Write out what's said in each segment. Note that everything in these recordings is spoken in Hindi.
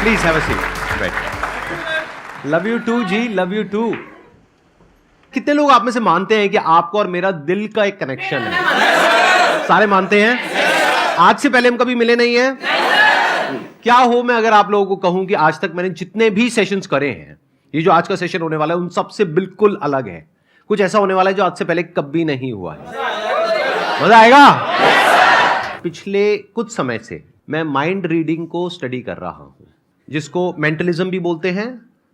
प्लीज हैव अ सीट, बैठ। लव यू टू जी, लव यू टू। कितने लोग आप में से मानते हैं कि आपको और मेरा दिल का एक कनेक्शन है? सारे मानते हैं? आज से पहले हम कभी मिले नहीं है? क्या हो मैं अगर आप लोगों को कहूं कि आज तक मैंने जितने भी सेशंस करे हैं, ये जो आज का सेशन होने वाला है उन सबसे बिल्कुल अलग है। कुछ ऐसा होने वाला है जो आज से पहले कभी नहीं हुआ है। मजा आएगा। पिछले कुछ समय से मैं माइंड रीडिंग को स्टडी कर रहा हूं, जिसको मेंटलिज्म भी बोलते हैं,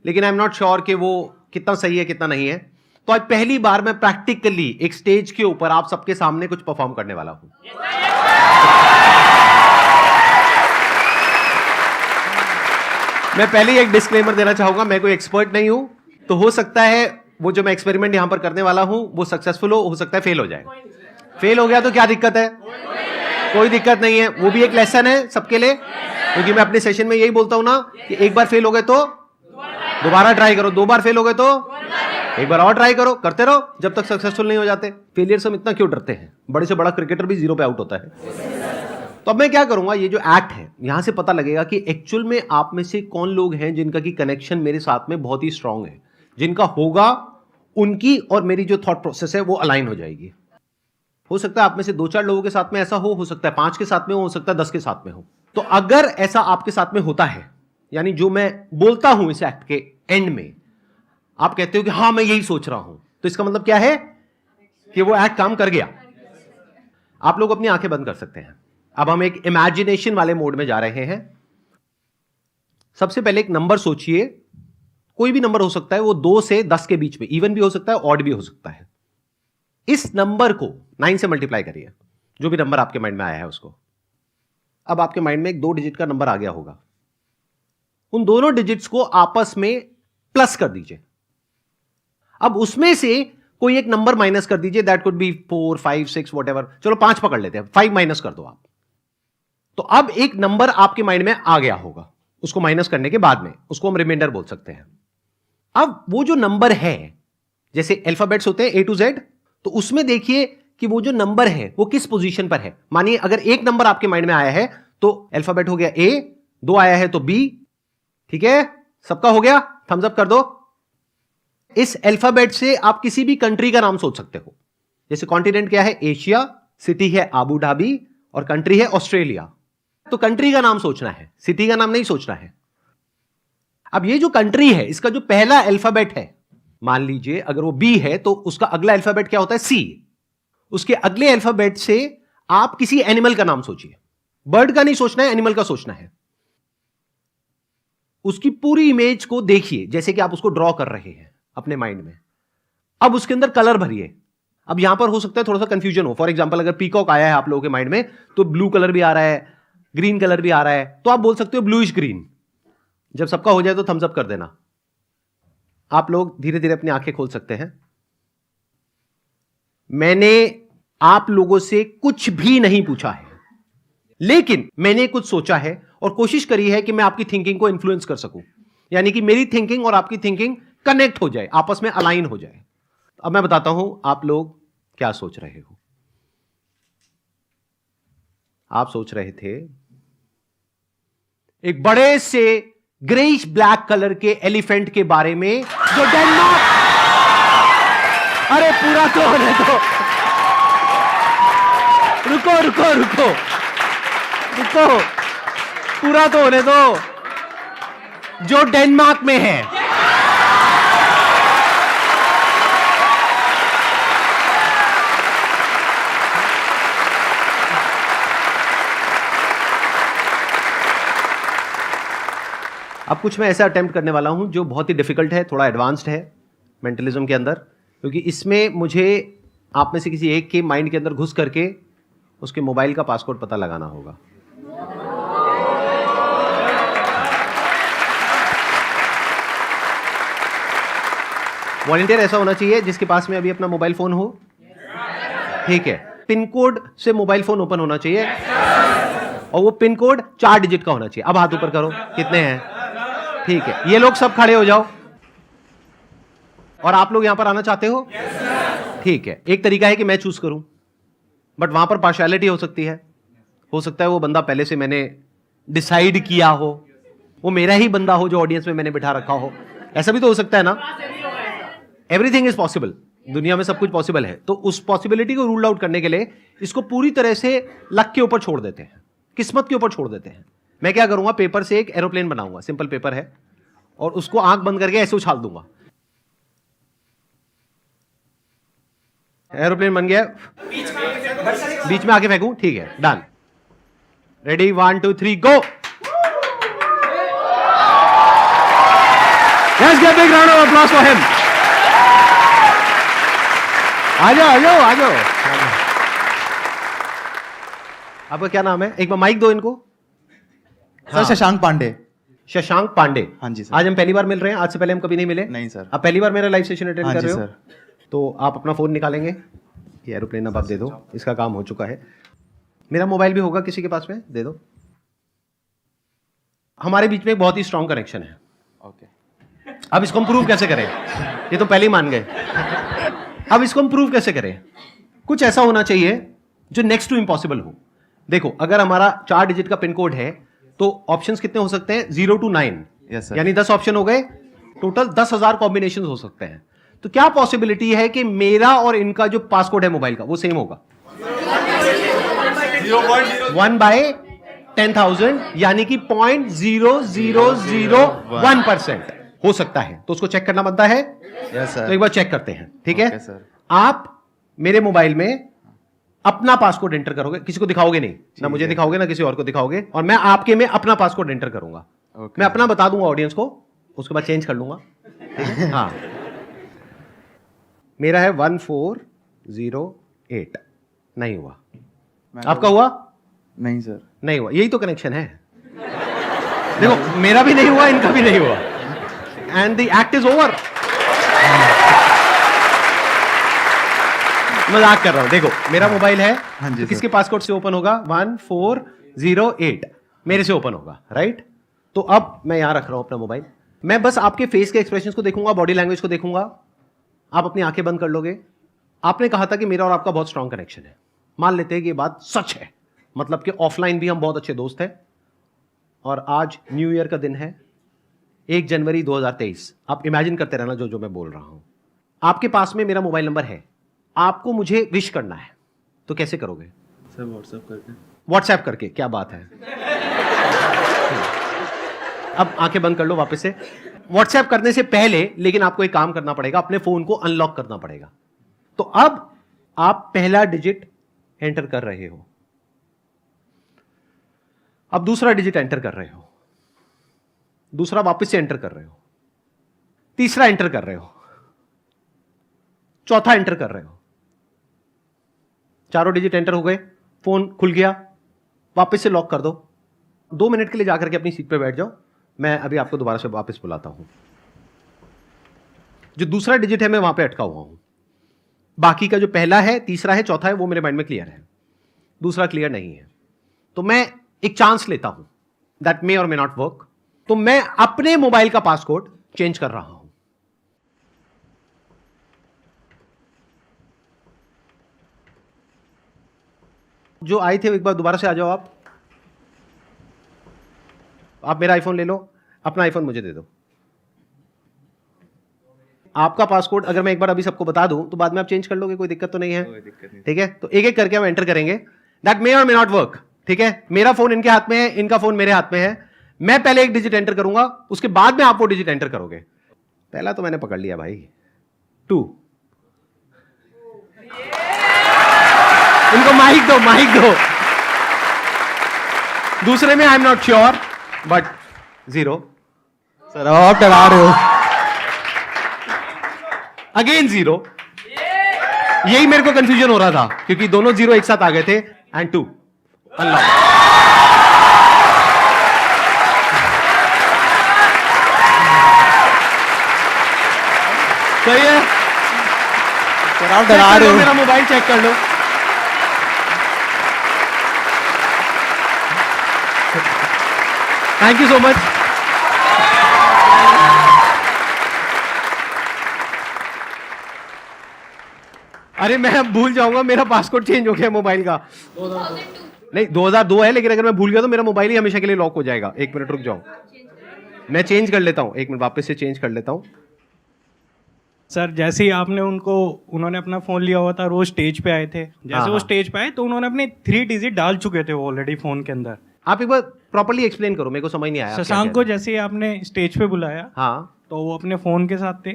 लेकिन आई एम नॉट श्योर कि वो कितना सही है कितना नहीं है। तो आज पहली बार मैं प्रैक्टिकली एक स्टेज के ऊपर आप सबके सामने कुछ परफॉर्म करने वाला हूं। मैं पहले ही एक डिस्क्लेमर देना चाहूंगा, मैं कोई एक्सपर्ट नहीं हूं, तो हो सकता है वो जो मैं एक्सपेरिमेंट यहां पर करने वाला हूं वो सक्सेसफुल हो सकता है फेल हो जाए। फेल हो गया तो क्या दिक्कत है? कोई दिक्कत नहीं है, वो भी एक लेसन है सबके लिए, क्योंकि मैं अपने सेशन में यही बोलता हूं ना कि एक बार फेल हो गए तो दोबारा ट्राई करो, दो बार फेल हो गए तो एक बार और ट्राई करो, करते रहो जब तक सक्सेसफुल नहीं हो जाते। फेलियर से हम इतना क्यों डरते हैं? बड़े से बड़ा क्रिकेटर भी 0 पे आउट होता है। तो अब मैं क्या करूंगा, ये जो एक्ट है यहां से पता लगेगा कि एक्चुअल में आप में से कौन लोग हैं जिनका की कनेक्शन मेरे साथ में बहुत ही स्ट्रांग है, जिनका होगा उनकी और मेरी जो थॉट प्रोसेस है वो अलाइन हो जाएगी। हो सकता है आप में से 2-4 लोगों के साथ में ऐसा हो सकता है 5 के साथ में हो सकता है 10 के साथ में हो। तो अगर ऐसा आपके साथ में होता है, यानी जो मैं बोलता हूं इस एक्ट के एंड में आप कहते हो कि हां मैं यही सोच रहा हूं, तो इसका मतलब क्या है कि वो एक्ट काम कर गया। आप लोग अपनी आंखें बंद कर सकते हैं। अब हम एक इमेजिनेशन वाले मोड में जा रहे हैं। सबसे पहले एक नंबर सोचिए, कोई भी नंबर हो सकता है, वो 2 से 10 के बीच में, इवन भी हो सकता है ऑड भी हो सकता है। इस नंबर को 9 से मल्टीप्लाई करिए, जो भी नंबर आपके माइंड में आया है उसको। अब आपके माइंड में एक 2 डिजिट का नंबर आ गया होगा, उन दोनों डिजिट्स को आपस में प्लस कर दीजिए। अब उसमें से कोई एक नंबर माइनस कर दीजिए, दैट कुड बी 4, 5, 6 व्हाटएवर, चलो 5 पकड़ लेते हैं, 5 माइनस कर दो आप। तो अब एक नंबर आपके माइंड में आ गया होगा, उसको माइनस करने के बाद में उसको हम रिमाइंडर बोल सकते हैं। अब वो जो नंबर है, जैसे अल्फाबेट्स होते हैं A to Z, तो उसमें देखिए कि वो जो नंबर है वो किस पोजीशन पर है। मानिए अगर एक नंबर आपके माइंड में आया है तो अल्फाबेट हो गया A, 2 आया है तो B, ठीक है, सबका हो गया, थम्स अप कर दो। इस अल्फाबेट से आप किसी भी कंट्री का नाम सोच सकते हो। जैसे कॉन्टिनेंट क्या है? एशिया, सिटी है आबू धाबी और कंट्री है ऑस्ट्रेलिया। तो कंट्री का नाम सोचना है, सिटी का नाम नहीं सोचना है। अब ये जो कंट्री है इसका जो पहला अल्फाबेट है, मान लीजिए अगर वो बी है तो उसका अगला अल्फाबेट क्या होता है? सी। उसके अगले अल्फाबेट से आप किसी एनिमल का नाम सोचिए। बर्ड का नहीं सोचना है, एनिमल का सोचना है। उसकी पूरी इमेज को देखिए जैसे कि आप उसको ड्रॉ कर रहे हैं अपने माइंड में। अब उसके अंदर कलर भरिए। अब यहां पर हो सकता है थोड़ा सा कंफ्यूजन हो। फॉर एग्जांपल अगर पीकॉक आया है आप लोगों के माइंड में तो ब्लू कलर भी आ रहा है, ग्रीन कलर भी आ रहा है, तो आप बोल सकते हो ब्लूइश ग्रीन। जब सबका हो जाए तो थम्स अप कर देना। आप लोग धीरे धीरे अपनी आंखें खोल सकते हैं। मैंने आप लोगों से कुछ भी नहीं पूछा है, लेकिन मैंने कुछ सोचा है और कोशिश करी है कि मैं आपकी थिंकिंग को इन्फ्लुएंस कर सकूं, यानी कि मेरी थिंकिंग और आपकी थिंकिंग कनेक्ट हो जाए, आपस में अलाइन हो जाए। अब मैं बताता हूं आप लोग क्या सोच रहे हो। आप सोच रहे थे एक बड़े से ग्रेइश ब्लैक कलर के एलिफेंट के बारे में जो डेनमार्क, अरे पूरा तो होने दो, रुको रुको रुको रुको, पूरा तो होने दो, जो डेनमार्क में है। अब कुछ मैं ऐसा अटेम्प्ट करने वाला हूं जो बहुत ही डिफिकल्ट है, थोड़ा एडवांस्ड है मेंटलिज्म के अंदर, क्योंकि इसमें मुझे आप में से किसी एक के माइंड के अंदर घुस करके उसके मोबाइल का पासवर्ड पता लगाना होगा। वॉलंटियर ऐसा होना चाहिए जिसके पास में अभी अपना मोबाइल फोन हो, ठीक है। पिन कोड से मोबाइल फोन ओपन होना चाहिए और वो पिन कोड 4 डिजिट का होना चाहिए। अब हाथ ऊपर करो, कितने हैं? ठीक है, ये लोग सब खड़े हो जाओ। और आप लोग यहां पर आना चाहते हो? ठीक है, एक तरीका है कि मैं चूज करूं, बट वहां पर पार्शियलिटी हो सकती है। हो सकता है वो बंदा पहले से मैंने डिसाइड किया हो वो मेरा ही बंदा हो जो ऑडियंस में मैंने बिठा रखा हो, ऐसा भी तो हो सकता है ना। एवरीथिंग इज पॉसिबल, दुनिया में सब कुछ पॉसिबल है। तो उस पॉसिबिलिटी को रूल आउट करने के लिए इसको पूरी तरह से लक के ऊपर छोड़ देते हैं, किस्मत के ऊपर छोड़ देते हैं। मैं क्या करूंगा, पेपर से एक एरोप्लेन बनाऊंगा, सिंपल पेपर है, और उसको आंख बंद करके ऐसे उछाल दूंगा, एरोप्लेन बन गया, बीच में आके फेंकूं, ठीक है, done. Ready, 1 2 3 go. Let's give a big round of applause for him. आ जाओ आ जाओ आ जाओ। आपका क्या नाम है? एक बार माइक दो इनको। सर शशांक पांडे। शशांक पांडे। हाँ जी सर। आज हम पहली बार मिल रहे हैं, आज से पहले हम कभी नहीं मिले। नहीं सर। आप पहली बार मेरा लाइव सेशन अटेंड हाँ कर जी रहे हो सर। तो आप अपना फोन निकालेंगे, ये एरोप्लेन अब आप दे दो, इसका काम हो चुका है। मेरा मोबाइल भी होगा किसी के पास में, दे दो। हमारे बीच में एक बहुत ही स्ट्रॉन्ग कनेक्शन है। ओके। अब इसको हम प्रूव कैसे करें? ये तो पहले ही मान गए। अब इसको हम प्रूव कैसे करें? कुछ ऐसा होना चाहिए जो नेक्स्ट टू इम्पॉसिबल हो। देखो, अगर हमारा 4 डिजिट का पिन कोड है तो ऑप्शंस कितने हो सकते हैं? 0 to 9, यानी 10 ऑप्शन हो गए, टोटल 10,000 कॉम्बिनेशन हो सकते हैं। तो क्या पॉसिबिलिटी है कि मेरा और इनका जो पासकोड है मोबाइल का वो सेम होगा? 1/10,000, यानी कि 0.0001% हो सकता है। तो उसको चेक करना बनता है। Yes sir. तो एक बार चेक करते हैं, ठीक है? Okay sir. आप मेरे मोबाइल में अपना पासकोड एंटर करोगे, किसी को दिखाओगे नहीं, ना मुझे दिखाओगे ना किसी और को दिखाओगे, और मैं आपके में अपना पासकोड एंटर करूंगा। मैं अपना बता दूंगा ऑडियंस को, उसके बाद चेंज कर लूंगा, ठीक है? हाँ, मेरा है 1408। नहीं हुआ। आपका हुआ? नहीं सर। नहीं हुआ। यही तो कनेक्शन है। देखो, मेरा भी नहीं हुआ, इनका भी नहीं हुआ, and the act is over. मजाक कर रहा हूं। देखो, मेरा मोबाइल है, हाँ जी तो किसके पासकोड से ओपन होगा? 1408 मेरे से ओपन होगा, राइट? तो अब मैं यहां रख रहा हूं अपना मोबाइल, मैं बस आपके फेस के एक्सप्रेशंस को देखूंगा, बॉडी लैंग्वेज को देखूंगा। आप अपनी आंखें बंद कर लोगे। आपने कहा था कि मेरा और आपका बहुत स्ट्रांग कनेक्शन है। मान लेते हैं कि ये बात सच है, मतलब कि ऑफलाइन भी हम बहुत अच्छे दोस्त हैं, और आज न्यू ईयर का दिन है, 1 जनवरी 2023। आप इमेजिन करते रहना जो जो मैं बोल रहा हूं। आपके पास में मेरा मोबाइल नंबर है, आपको मुझे विश करना है, तो कैसे करोगे? सर व्हाट्सएप करके। व्हाट्सएप करके? क्या बात है। अब आंखें बंद कर लो वापस से। व्हाट्सएप करने से पहले लेकिन आपको एक काम करना पड़ेगा, अपने फोन को अनलॉक करना पड़ेगा। तो अब आप पहला डिजिट एंटर कर रहे हो, अब दूसरा डिजिट एंटर कर रहे हो, दूसरा वापस से एंटर कर रहे हो, तीसरा एंटर कर रहे हो, चौथा एंटर कर रहे हो। चारों डिजिट एंटर हो गए, फोन खुल गया, वापस से लॉक कर दो। 2 मिनट के लिए जाकर के अपनी सीट पे बैठ जाओ, मैं अभी आपको दोबारा से वापस बुलाता हूं। जो दूसरा डिजिट है मैं वहां पे अटका हुआ हूं, बाकी का जो पहला है, तीसरा है, चौथा है, वो मेरे माइंड में क्लियर है, दूसरा क्लियर नहीं है। तो मैं एक चांस लेता हूं, दैट मे और मे नॉट वर्क। तो मैं अपने मोबाइल का पासकोड चेंज कर रहा हूं। जो आए थे एक बार दोबारा से आ जाओ। आप मेरा आईफोन ले लो, अपना आईफोन मुझे दे दो। आपका पासकोड अगर मैं एक बार अभी सबको बता दूं तो बाद में आप चेंज कर लोगे, कोई दिक्कत तो नहीं है? ठीक है, तो एक एक करके हम एंटर करेंगे। दैट मे और मे नॉट वर्क, ठीक है? मेरा फोन इनके हाथ में है, इनका फोन मेरे हाथ में है। मैं पहले एक डिजिट एंटर करूंगा, उसके बाद में आप वो डिजिट एंटर करोगे। पहला तो मैंने पकड़ लिया भाई, 2। इनको माइक दो, माइक दो। दूसरे में I am not sure, but 0। Sir आप डरा रहे हो। अगेन 0। यही मेरे को कंफ्यूजन हो रहा था क्योंकि दोनों 0 एक साथ आ गए थे, एंड 2 अनलॉक। सही है? सर आप डरा रहे हो। मेरा मोबाइल चेक कर लो। Thank you so much. अरे मैं अब भूल जाऊंगा, मेरा पासवर्ड चेंज हो गया मोबाइल का। 2002 नहीं, 2002 है, लेकिन अगर मैं भूल गया तो मेरा मोबाइल ही हमेशा के लिए लॉक हो जाएगा। 1 मिनट रुक जाओ। मैं चेंज कर लेता हूं, एक मिनट वापस से चेंज कर लेता हूं। सर जैसे ही उन्होंने अपना फ़ोन लिया हुआ था और वो स्टेज पे आए थे, जैसे हाँ, वो हाँ। स्टेज पे आए तो उन्होंने अपने 3 डिजिट डाल चुके थे वो ऑलरेडी फ़ोन के अंदर। आप एक बार प्रॉपर्ली एक्सप्लेन करो, मेरे को समझ नहीं आया आप क्या शशांक कह को रहे हैं। जैसे ही आपने स्टेज पे बुलाया हाँ, तो वो अपने फ़ोन के साथ थे,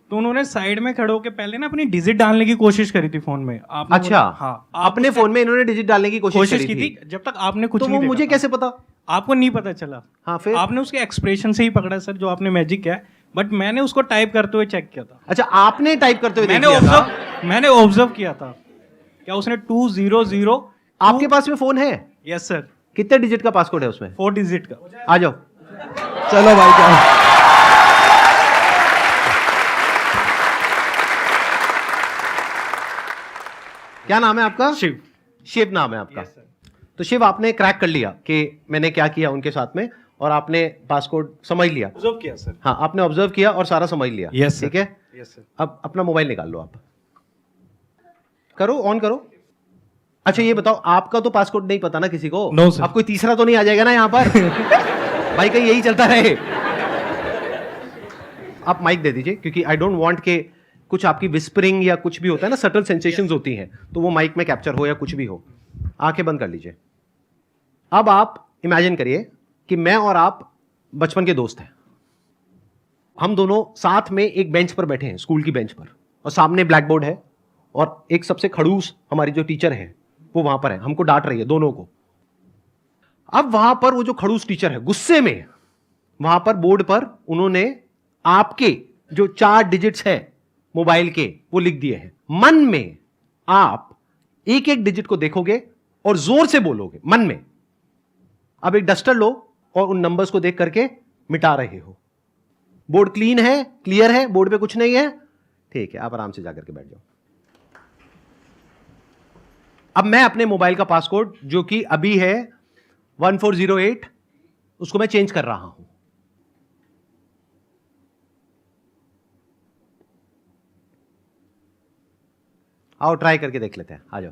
तो उन्होंने साइड में खड़े होकर पहले ना अपनी डिजिट डालने की कोशिश करी थी फ़ोन में। आपने अच्छा, बोला- हाँ, आप अपने उसका- फोन में इन्होंने डिजिट डालने की कोशिश की थी जब तक आपने कुछ तो नहीं वो देखा मुझे था। कैसे पता? आपको नहीं पता चला। हाँ, फिर आपने उसके एक्सप्रेशन से ही पकड़ा सर, जो आपने मैजिक किया है, बट मैंने उसको टाइप करते हुए चेक किया था। अच्छा, आपने टाइप करते हुए देख मैंने लिया था? मैंने ऑब्जर्व किया था क्या उसने 200। आपके पास में फोन है? यस सर, कितने डिजिट का पासकोड है उसमें? 4 डिजिट का। आ जाओ। चलो भाई जाओ। क्या नाम है आपका? शिव। शिव नाम है आपका। Yes, sir. तो शिव, आपने क्रैक कर लिया कि मैंने क्या किया उनके साथ में, और आपने पासकोड समझ लिया। ऑब्जर्व किया सर। हाँ, आपने ऑब्जर्व किया और सारा समझ लिया। Yes, sir. ठीक है। Yes sir. अब अपना मोबाइल निकाल लो, आप करो, ऑन करो। अच्छा ये बताओ, आपका तो पासकोड नहीं पता ना किसी को? No, sir. अब कोई तीसरा तो नहीं आ जाएगा ना यहाँ पर? भाई कहीं यही चलता रहे। आप माइक दे दीजिए, क्योंकि आई डोंट वांट के कुछ आपकी विस्परिंग या कुछ भी होता है ना, सटल सेंसेशंस होती हैं, तो वो माइक में कैप्चर हो या कुछ भी हो। आंखें बंद कर लीजिए। अब आप इमेजिन करिए कि मैं और आप बचपन के दोस्त हैं। हम दोनों साथ में एक बेंच पर बैठे हैं, स्कूल की बेंच पर, और सामने ब्लैक बोर्ड है, और एक सबसे खड़ूस हमारी जो टीचर है वो वहां पर है, हमको डांट रही है दोनों को। अब वहां पर वो जो खड़ूस टीचर है गुस्से में, वहां पर बोर्ड पर उन्होंने आपके जो 4 डिजिट्स है मोबाइल के वो लिख दिए हैं। मन में आप एक एक डिजिट को देखोगे और जोर से बोलोगे मन में। अब एक डस्टर लो और उन नंबर्स को देख करके मिटा रहे हो। बोर्ड क्लीन है, क्लियर है, बोर्ड पे कुछ नहीं है। ठीक है, आप आराम से जाकर के बैठ जाओ। अब मैं अपने मोबाइल का पासकोड, जो कि अभी है 1408, उसको मैं चेंज कर रहा हूं। आओ ट्राई करके देख लेते हैं, आ जाओ।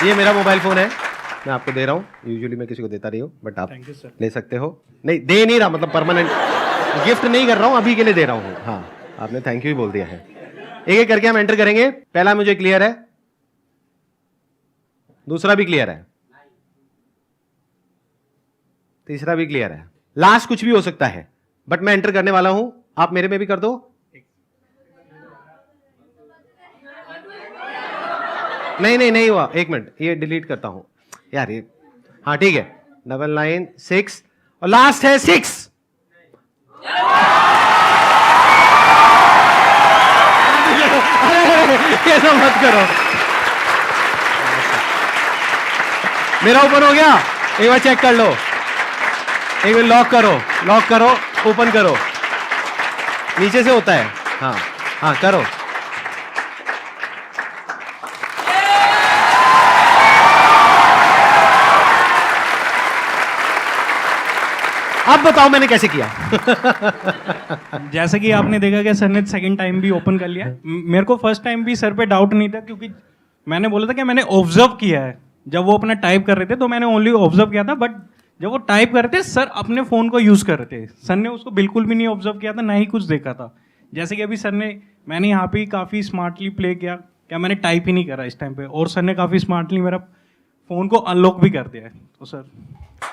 ये मेरा मोबाइल फोन है, मैं आपको दे रहा हूं। यूजुअली मैं किसी को देता नहीं हूं, बट आप थैंक यू सर। ले सकते हो। नहीं, दे नहीं रहा, मतलब परमानेंट गिफ्ट नहीं कर रहा हूं, अभी के लिए दे रहा हूं। हाँ, आपने थैंक यू ही बोल दिया है। एक एक करके हम एंटर करेंगे। पहला मुझे क्लियर है, दूसरा भी क्लियर है, तीसरा भी क्लियर है, लास्ट कुछ भी हो सकता है, बट मैं एंटर करने वाला हूं। आप मेरे में भी कर दो। नहीं हुआ, एक मिनट, ये डिलीट करता हूं यार ये। हाँ ठीक है, 996 और लास्ट है 6। ऐसा मत करो। मेरा ओपन हो गया, एक बार चेक कर लो। एक बार लॉक करो, ओपन करो। नीचे से होता है। हाँ करो। अब बताओ मैंने कैसे किया? जैसे कि आपने देखा कि सर ने सेकंड टाइम भी ओपन कर लिया। मेरे को फर्स्ट टाइम भी सर पे डाउट नहीं था, क्योंकि मैंने बोला था कि मैंने ऑब्जर्व किया है। जब वो अपना टाइप कर रहे थे तो मैंने ओनली ऑब्जर्व किया था, बट जब वो टाइप कर रहे थे सर अपने फ़ोन को यूज़ कर रहे थे। सर ने उसको बिल्कुल भी नहीं ऑब्जर्व किया था, ना ही कुछ देखा था। जैसे कि अभी मैंने यहाँ पे काफ़ी स्मार्टली प्ले किया, क्या मैंने टाइप ही नहीं करा इस टाइम पे, और सर ने काफ़ी स्मार्टली मेरा फ़ोन को अनलॉक भी कर दिया है। तो सर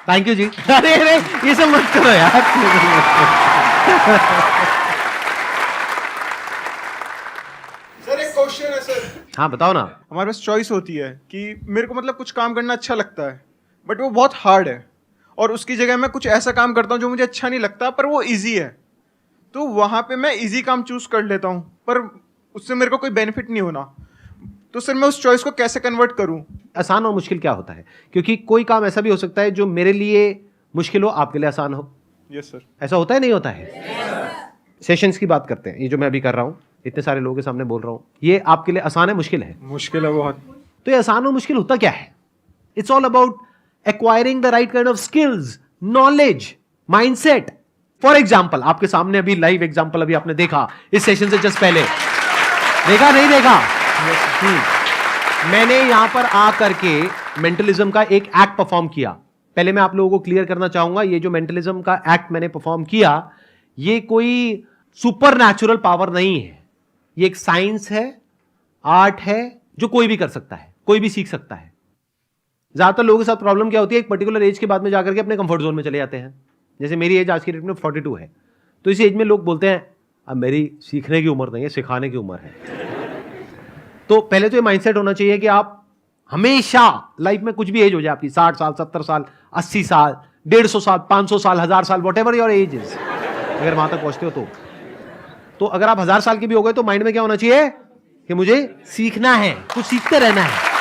थैंक यू जी। अरे ये सब मत करो यार। सर एक क्वेश्चन है सर। हाँ बताओ ना। हमारे पास चॉइस होती है कि मेरे को मतलब कुछ काम करना अच्छा लगता है, बट वो बहुत हार्ड है, और उसकी जगह मैं कुछ ऐसा काम करता हूँ जो मुझे अच्छा नहीं लगता पर वो इजी है। तो वहाँ पे मैं इजी काम चूज कर लेता हूँ, पर उससे मेरे को कोई बेनिफिट नहीं होना। तो सर मैं उस चॉइस को कैसे कन्वर्ट करूँ? आसान और मुश्किल क्या होता है? क्योंकि कोई काम ऐसा भी हो सकता है जो मेरे लिए मुश्किल हो, आपके लिए आसान हो। Yes sir. ऐसा होता है, नहीं होता है? सेशंस की बात करते हैं, ये जो मैं अभी कर रहा हूँ, इतने सारे लोगों के सामने बोल रहा हूँ, ये आपके लिए आसान है, मुश्किल है? मुश्किल है बहुत। तो ये आसान और मुश्किल होता क्या है? It's all about acquiring the right kind of skills, knowledge, mindset. For example, आपके सामने अभी लाइव एग्जाम्पल अभी आपने देखा इस सेशन से जस्ट पहले, देखा नहीं देखा? मैंने यहां पर आ करके मेंटलिज्म का एक एक्ट परफॉर्म किया। पहले मैं आप लोगों को क्लियर करना चाहूंगा, ये जो मेंटलिज्म का एक्ट मैंने परफॉर्म किया, ये कोई सुपर नेचुरल पावर नहीं है। ये एक साइंस है, आर्ट है, जो कोई भी कर सकता है, कोई भी सीख सकता है। ज्यादातर लोगों के साथ प्रॉब्लम क्या होती है, एक पर्टिकुलर एज के बाद में जाकर के अपने कंफर्ट जोन में चले जाते हैं। जैसे मेरी एज आज की डेट में 42 है, तो इस एज में लोग बोलते हैं अब मेरी सीखने की उम्र नहीं है, सिखाने की उम्र है। तो पहले तो ये माइंडसेट होना चाहिए कि आप हमेशा लाइफ में कुछ भी एज हो जाए आपकी, 60 साल, 70 साल, 80 साल, 150 साल, 500 साल, 1000 साल, what ever your age is, अगर वहां तक पहुंचते हो तो अगर आप 1000 साल के भी हो गए तो माइंड में क्या होना चाहिए कि मुझे सीखना है, कुछ सीखते रहना है।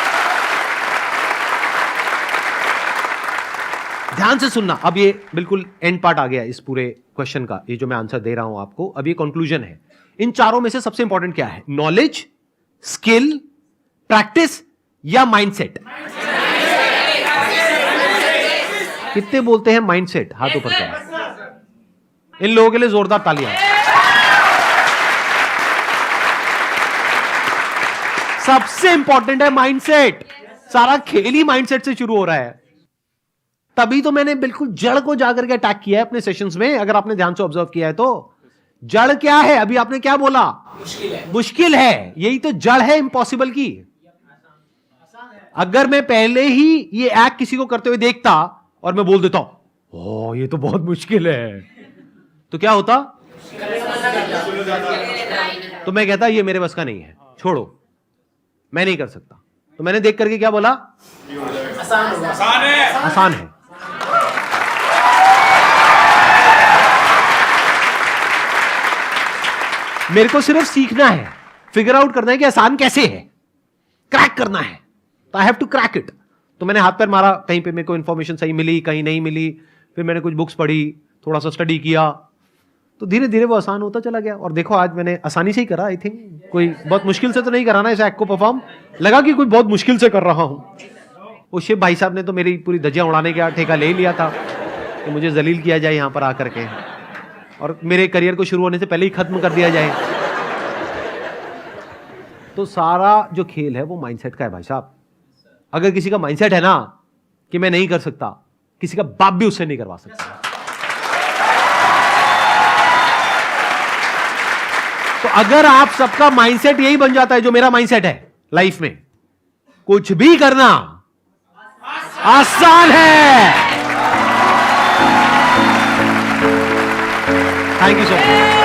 ध्यान से सुनना। अब ये बिल्कुल एंड पार्ट आ गया इस पूरे क्वेश्चन का, ये जो मैं आंसर दे रहा हूं आपको, अब ये कंक्लूजन है। इन चारों में से सबसे इंपॉर्टेंट क्या है? नॉलेज, स्किल, प्रैक्टिस या माइंडसेट? कितने बोलते हैं माइंडसेट? हाथ ऊपर करें। इन लोगों के लिए जोरदार तालियां। सबसे इंपॉर्टेंट है माइंडसेट। सारा खेल ही माइंडसेट से शुरू हो रहा है। तभी तो मैंने बिल्कुल जड़ को जाकर के अटैक किया है अपने सेशंस में। अगर आपने ध्यान से ऑब्जर्व किया है तो जड़ क्या है? अभी आपने क्या बोला? मुश्किल है। यही तो जड़ है इम्पॉसिबल की। अगर मैं पहले ही ये एक्ट किसी को करते हुए देखता और मैं बोल देता हूं ओ ये तो बहुत मुश्किल है, तो क्या होता? तो मैं कहता ये मेरे बस का नहीं है, छोड़ो, मैं नहीं कर सकता। तो मैंने देख करके क्या बोला? आसान है। मेरे को सिर्फ सीखना है, फिगर आउट करना है कि आसान कैसे है, क्रैक करना है। तो I have to crack it. तो मैंने हाथ पैर मारा, कहीं पे मेरे को इंफॉर्मेशन सही मिली, कहीं नहीं मिली, फिर मैंने कुछ बुक्स पढ़ी, थोड़ा सा स्टडी किया, तो धीरे धीरे वो आसान होता चला गया। और देखो आज मैंने आसानी से ही करा। आई थिंक कोई बहुत मुश्किल से तो नहीं करा ना इस एक्ट को परफॉर्म। लगा कि कोई बहुत मुश्किल से कर रहा हूं। वो शिव भाई साहब ने तो मेरी पूरी धज्जियां उड़ाने का ठेका ले लिया था कि मुझे जलील किया जाए यहां पर आकर के, और मेरे करियर को शुरू होने से पहले ही खत्म कर दिया जाए। तो सारा जो खेल है वो माइंडसेट का है भाई साहब। अगर किसी का माइंडसेट है ना कि मैं नहीं कर सकता, किसी का बाप भी उससे नहीं करवा सकता। तो अगर आप सबका माइंडसेट यही बन जाता है जो मेरा माइंडसेट है लाइफ में, कुछ भी करना आसान है। Thank you so much.